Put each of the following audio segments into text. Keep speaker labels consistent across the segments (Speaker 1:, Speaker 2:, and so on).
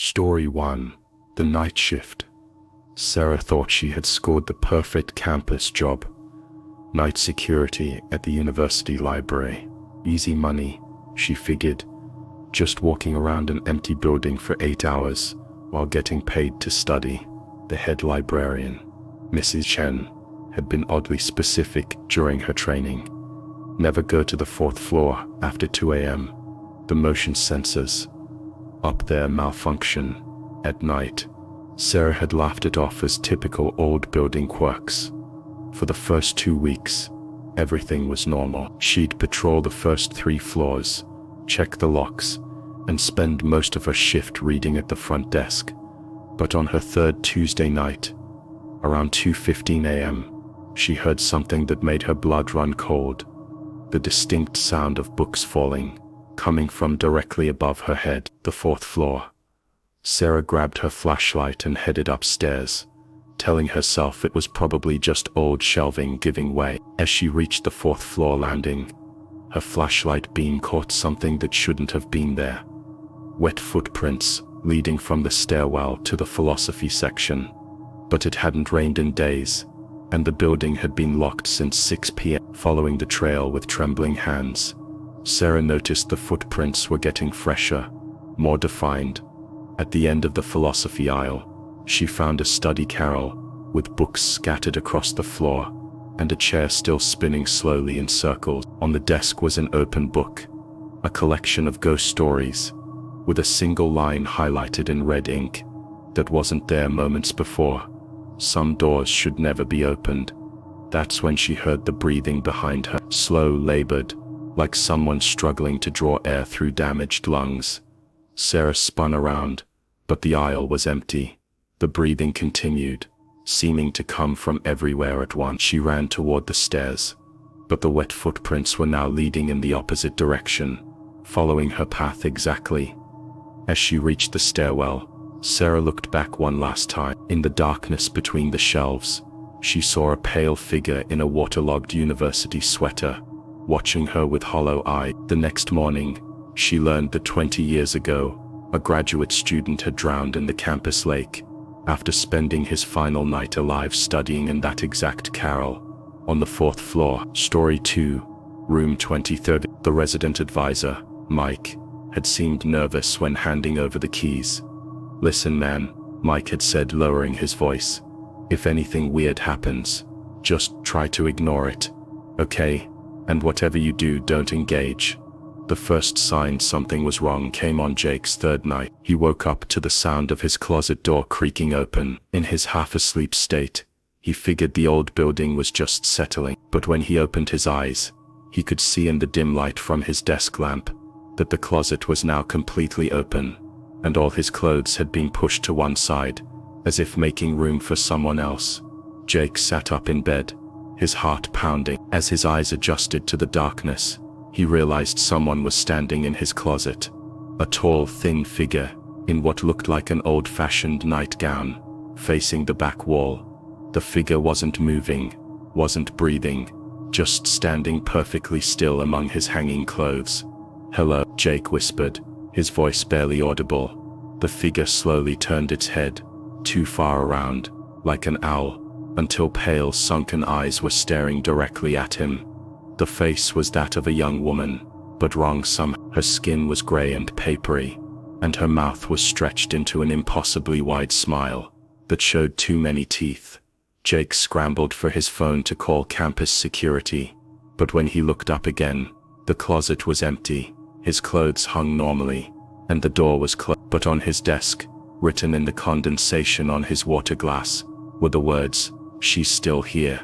Speaker 1: Story 1. The Night Shift. Sarah thought she had scored the perfect campus job. Night security at the university library. Easy money, she figured. Just walking around an empty building for 8 hours while getting paid to study. The head librarian, Mrs. Chen, had been oddly specific during her training. Never go to the 4th floor after 2 a.m. The motion sensors up there malfunction at night. Sarah had laughed it off as typical old building quirks. For the first 2 weeks, everything was normal. She'd patrol the first 3 floors, check the locks, and spend most of her shift reading at the front desk. But on her 3rd Tuesday night, around 2:15 a.m., she heard something that made her blood run cold. The distinct sound of books falling, coming from directly above her head, the 4th floor. Sarah grabbed her flashlight and headed upstairs, telling herself it was probably just old shelving giving way. As she reached the 4th floor landing, her flashlight beam caught something that shouldn't have been there. Wet footprints leading from the stairwell to the philosophy section. But it hadn't rained in days, and the building had been locked since 6 p.m. Following the trail with trembling hands, Sarah noticed the footprints were getting fresher, more defined. At the end of the philosophy aisle, she found a study carrel, with books scattered across the floor, and a chair still spinning slowly in circles. On the desk was an open book, a collection of ghost stories, with a single line highlighted in red ink that wasn't there moments before. Some doors should never be opened. That's when she heard the breathing behind her, slow, labored, like someone struggling to draw air through damaged lungs. Sarah spun around, but the aisle was empty. The breathing continued, seeming to come from everywhere at once. She ran toward the stairs, but the wet footprints were now leading in the opposite direction, following her path exactly. As she reached the stairwell, Sarah looked back one last time. In the darkness between the shelves, she saw a pale figure in a waterlogged university sweater, watching her with hollow eye. The next morning, she learned that 20 years ago, a graduate student had drowned in the campus lake, after spending his final night alive studying in that exact carrel. On the 4th floor, Story 2, Room 23. The resident advisor, Mike, had seemed nervous when handing over the keys. "Listen, man," Mike had said, lowering his voice. "If anything weird happens, just try to ignore it, okay? And whatever you do, don't engage." The first sign something was wrong came on Jake's 3rd night. He woke up to the sound of his closet door creaking open. In his half-asleep state, he figured the old building was just settling. But when he opened his eyes, he could see in the dim light from his desk lamp that the closet was now completely open, and all his clothes had been pushed to one side, as if making room for someone else. Jake sat up in bed, his heart pounding. As his eyes adjusted to the darkness, he realized someone was standing in his closet. A tall, thin figure, in what looked like an old-fashioned nightgown, facing the back wall. The figure wasn't moving, wasn't breathing, just standing perfectly still among his hanging clothes. "Hello," Jake whispered, his voice barely audible. The figure slowly turned its head, too far around, like an owl, until pale, sunken eyes were staring directly at him. The face was that of a young woman, but wrong somehow. Her skin was gray and papery, and her mouth was stretched into an impossibly wide smile that showed too many teeth. Jake scrambled for his phone to call campus security, but when he looked up again, the closet was empty. His clothes hung normally, and the door was closed. But on his desk, written in the condensation on his water glass, were the words, "She's still here."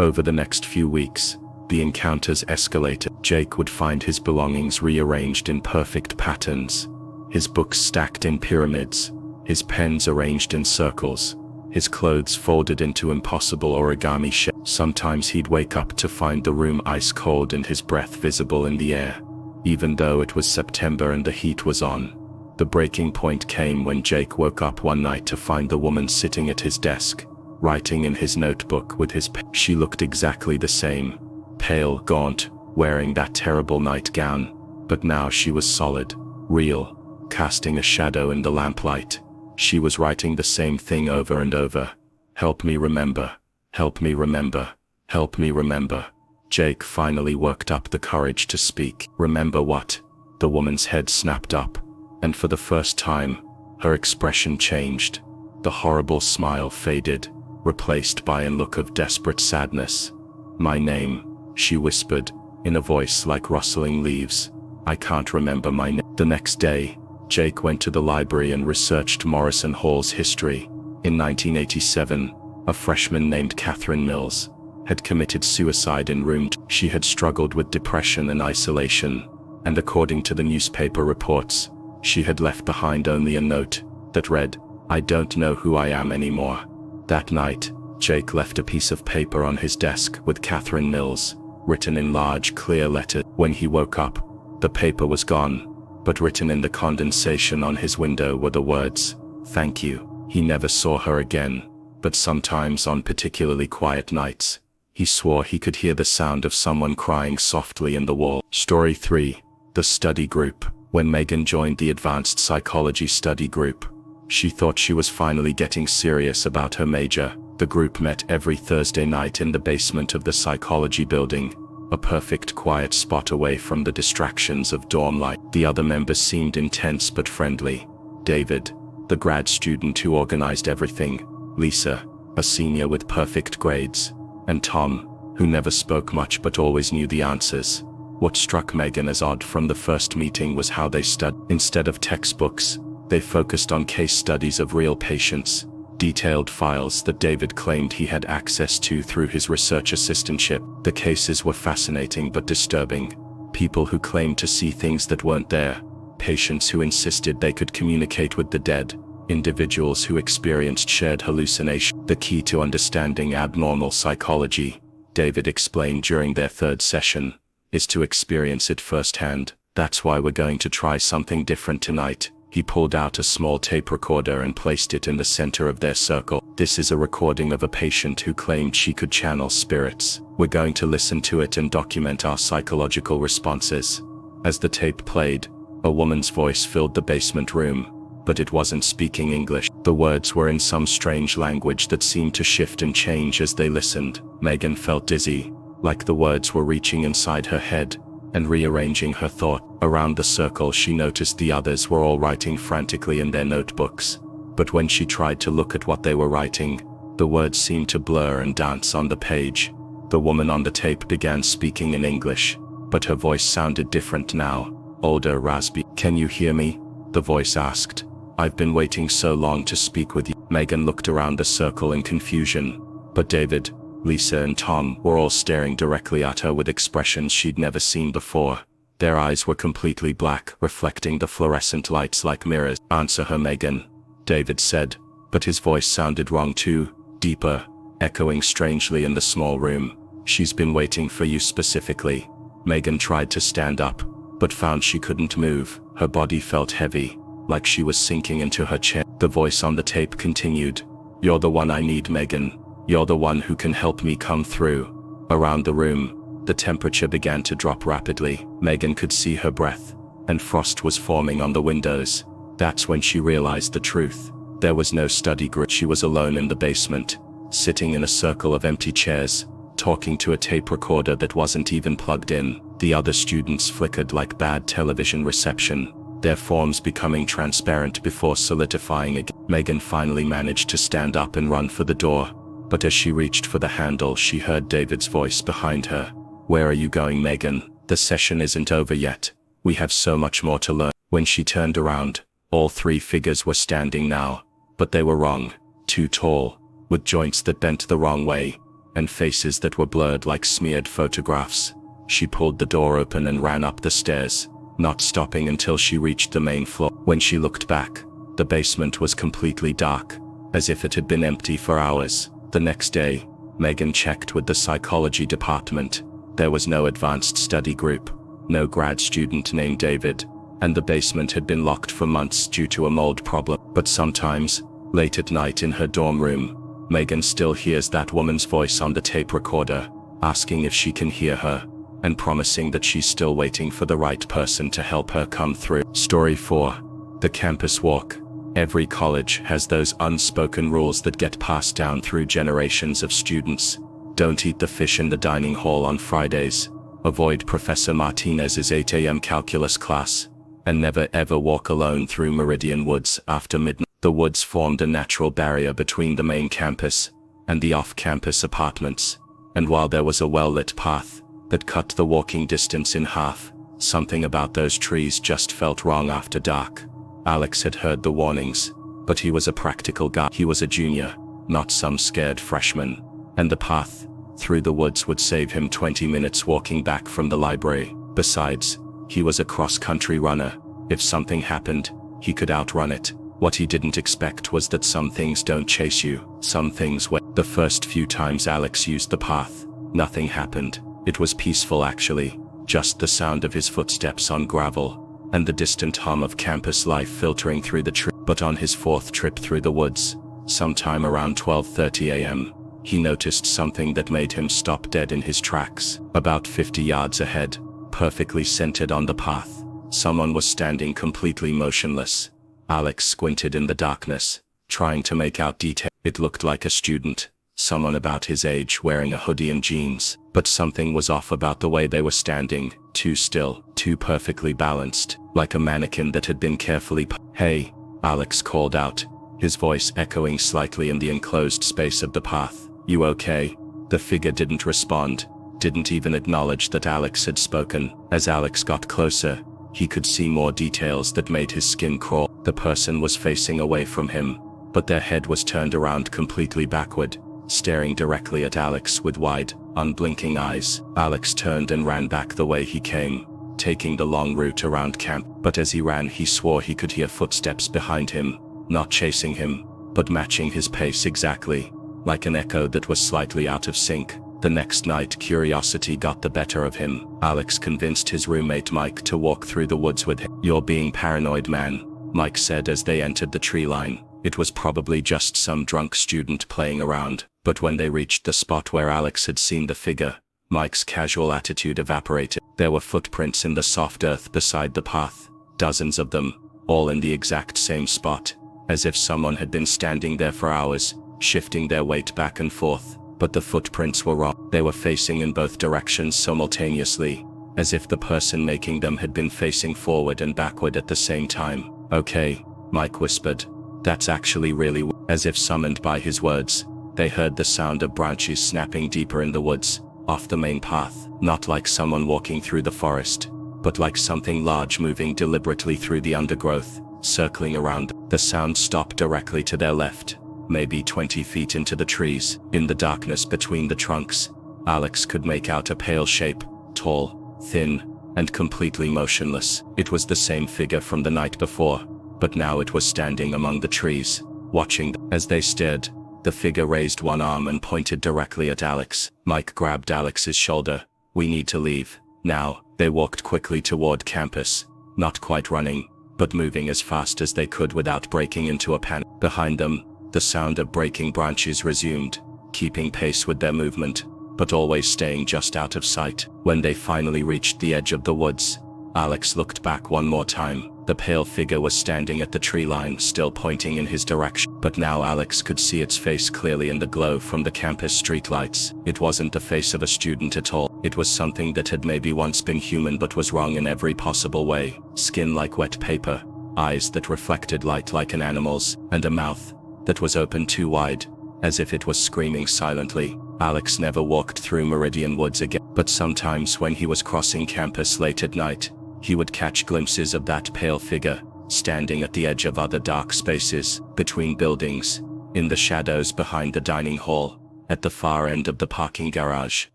Speaker 1: Over the next few weeks, the encounters escalated. Jake would find his belongings rearranged in perfect patterns, his books stacked in pyramids, his pens arranged in circles, his clothes folded into impossible origami shapes. Sometimes he'd wake up to find the room ice cold and his breath visible in the air, even though it was September and the heat was on. The breaking point came when Jake woke up one night to find the woman sitting at his desk, writing in his notebook with his pen. She looked exactly the same, pale, gaunt, wearing that terrible nightgown, but now she was solid, real, casting a shadow in the lamplight. She was writing the same thing over and over. Help me remember. Help me remember. Help me remember. Jake finally worked up the courage to speak. Remember what? The woman's head snapped up, and for the first time, her expression changed. The horrible smile faded, replaced by a look of desperate sadness. My name, she whispered, in a voice like rustling leaves. I can't remember my name. The next day, Jake went to the library and researched Morrison Hall's history. In 1987, a freshman named Catherine Mills had committed suicide in room 2. She had struggled with depression and isolation, and according to the newspaper reports, she had left behind only a note that read, I don't know who I am anymore. That night, Jake left a piece of paper on his desk with Catherine Mills, written in large, clear letters. When he woke up, the paper was gone, but written in the condensation on his window were the words, thank you. He never saw her again, but sometimes on particularly quiet nights, he swore he could hear the sound of someone crying softly in the wall. Story 3. The Study Group. When Megan joined the Advanced Psychology Study Group, she thought she was finally getting serious about her major. The group met every Thursday night in the basement of the psychology building, a perfect quiet spot away from the distractions of dorm life. The other members seemed intense but friendly. David, the grad student who organized everything, Lisa, a senior with perfect grades, and Tom, who never spoke much but always knew the answers. What struck Megan as odd from the first meeting was how they studied. Instead of textbooks, they focused on case studies of real patients, detailed files that David claimed he had access to through his research assistantship. The cases were fascinating but disturbing. People who claimed to see things that weren't there, patients who insisted they could communicate with the dead, individuals who experienced shared hallucination. The key to understanding abnormal psychology, David explained during their third session, is to experience it firsthand. That's why we're going to try something different tonight. He pulled out a small tape recorder and placed it in the center of their circle. This is a recording of a patient who claimed she could channel spirits. We're going to listen to it and document our psychological responses. As the tape played, a woman's voice filled the basement room, but it wasn't speaking English. The words were in some strange language that seemed to shift and change as they listened. Megan felt dizzy, like the words were reaching inside her head and rearranging her thought. Around the circle she noticed the others were all writing frantically in their notebooks, but when she tried to look at what they were writing, the words seemed to blur and dance on the page. The woman on the tape began speaking in English, but her voice sounded different now. Older, raspy. Can you hear me? The voice asked. I've been waiting so long to speak with you. Megan looked around the circle in confusion, but David, Lisa and Tom were all staring directly at her with expressions she'd never seen before. Their eyes were completely black, reflecting the fluorescent lights like mirrors. Answer her, Megan, David said, but his voice sounded wrong too, deeper, echoing strangely in the small room. She's been waiting for you specifically. Megan tried to stand up, but found she couldn't move. Her body felt heavy, like she was sinking into her chair. The voice on the tape continued. You're the one I need, Megan. You're the one who can help me come through. Around the room, the temperature began to drop rapidly. Megan could see her breath, and frost was forming on the windows. That's when she realized the truth. There was no study group. She was alone in the basement, sitting in a circle of empty chairs, talking to a tape recorder that wasn't even plugged in. The other students flickered like bad television reception, their forms becoming transparent before solidifying again. Megan finally managed to stand up and run for the door, but as she reached for the handle she heard David's voice behind her. Where are you going, Megan? The session isn't over yet. We have so much more to learn. When she turned around, all three figures were standing now, but they were wrong. Too tall, with joints that bent the wrong way, and faces that were blurred like smeared photographs. She pulled the door open and ran up the stairs, not stopping until she reached the main floor. When she looked back, the basement was completely dark, as if it had been empty for hours. The next day, Megan checked with the psychology department. There was no advanced study group, no grad student named David, and the basement had been locked for months due to a mold problem. But sometimes, late at night in her dorm room, Megan still hears that woman's voice on the tape recorder, asking if she can hear her, and promising that she's still waiting for the right person to help her come through. Story 4. The campus walk. Every college has those unspoken rules that get passed down through generations of students. Don't eat the fish in the dining hall on Fridays. Avoid Professor Martinez's 8 a.m. calculus class. And never ever walk alone through Meridian Woods after midnight. The woods formed a natural barrier between the main campus and the off-campus apartments. And while there was a well-lit path that cut the walking distance in half, something about those trees just felt wrong after dark. Alex had heard the warnings, but he was a practical guy. He was a junior, not some scared freshman. And the path through the woods would save him 20 minutes walking back from the library. Besides, he was a cross-country runner. If something happened, he could outrun it. What he didn't expect was that some things don't chase you. Some things wait. The first few times Alex used the path, nothing happened. It was peaceful actually. Just the sound of his footsteps on gravel, and the distant hum of campus life filtering through the tree. But on his fourth trip through the woods, sometime around 12:30 a.m., he noticed something that made him stop dead in his tracks. About 50 yards ahead, perfectly centered on the path, someone was standing completely motionless. Alex squinted in the darkness, trying to make out detail. It looked like a student, someone about his age wearing a hoodie and jeans, but something was off about the way they were standing, too still, too perfectly balanced, like a mannequin that had been carefully "Hey," Alex called out, his voice echoing slightly in the enclosed space of the path. "You okay?" The figure didn't respond, didn't even acknowledge that Alex had spoken. As Alex got closer, he could see more details that made his skin crawl. The person was facing away from him, but their head was turned around completely backward, staring directly at Alex with wide, unblinking eyes. Alex turned and ran back the way he came, taking the long route around camp. But as he ran, he swore he could hear footsteps behind him, not chasing him, but matching his pace exactly, like an echo that was slightly out of sync. The next night, curiosity got the better of him. Alex convinced his roommate Mike to walk through the woods with him. "You're being paranoid, man," Mike said as they entered the tree line. It was probably just some drunk student playing around. But when they reached the spot where Alex had seen the figure, Mike's casual attitude evaporated. There were footprints in the soft earth beside the path, dozens of them, all in the exact same spot, as if someone had been standing there for hours, shifting their weight back and forth. But the footprints were wrong. They were facing in both directions simultaneously, as if the person making them had been facing forward and backward at the same time. "Okay," Mike whispered. "That's actually really As if summoned by his words, they heard the sound of branches snapping deeper in the woods, off the main path. Not like someone walking through the forest, but like something large moving deliberately through the undergrowth, circling around. The sound stopped directly to their left, maybe 20 feet into the trees. In the darkness between the trunks, Alex could make out a pale shape, tall, thin, and completely motionless. It was the same figure from the night before, but now it was standing among the trees, watching them. As they stared, the figure raised one arm and pointed directly at Alex. Mike grabbed Alex's shoulder. "We need to leave, now." They walked quickly toward campus, not quite running, but moving as fast as they could without breaking into a panic. Behind them, the sound of breaking branches resumed, keeping pace with their movement, but always staying just out of sight. When they finally reached the edge of the woods, Alex looked back one more time. The pale figure was standing at the tree line, still pointing in his direction. But now Alex could see its face clearly in the glow from the campus streetlights. It wasn't the face of a student at all. It was something that had maybe once been human but was wrong in every possible way. Skin like wet paper, eyes that reflected light like an animal's, and a mouth that was open too wide, as if it was screaming silently. Alex never walked through Meridian Woods again, but sometimes when he was crossing campus late at night, he would catch glimpses of that pale figure, standing at the edge of other dark spaces, between buildings, in the shadows behind the dining hall, at the far end of the parking garage,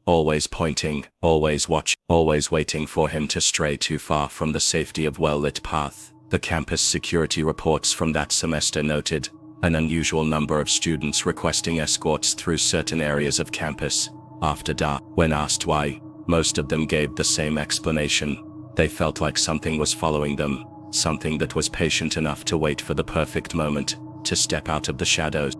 Speaker 1: always pointing, always watching, always waiting for him to stray too far from the safety of well-lit path. The campus security reports from that semester noted an unusual number of students requesting escorts through certain areas of campus after dark. When asked why, most of them gave the same explanation. They felt like something was following them, something that was patient enough to wait for the perfect moment to step out of the shadows.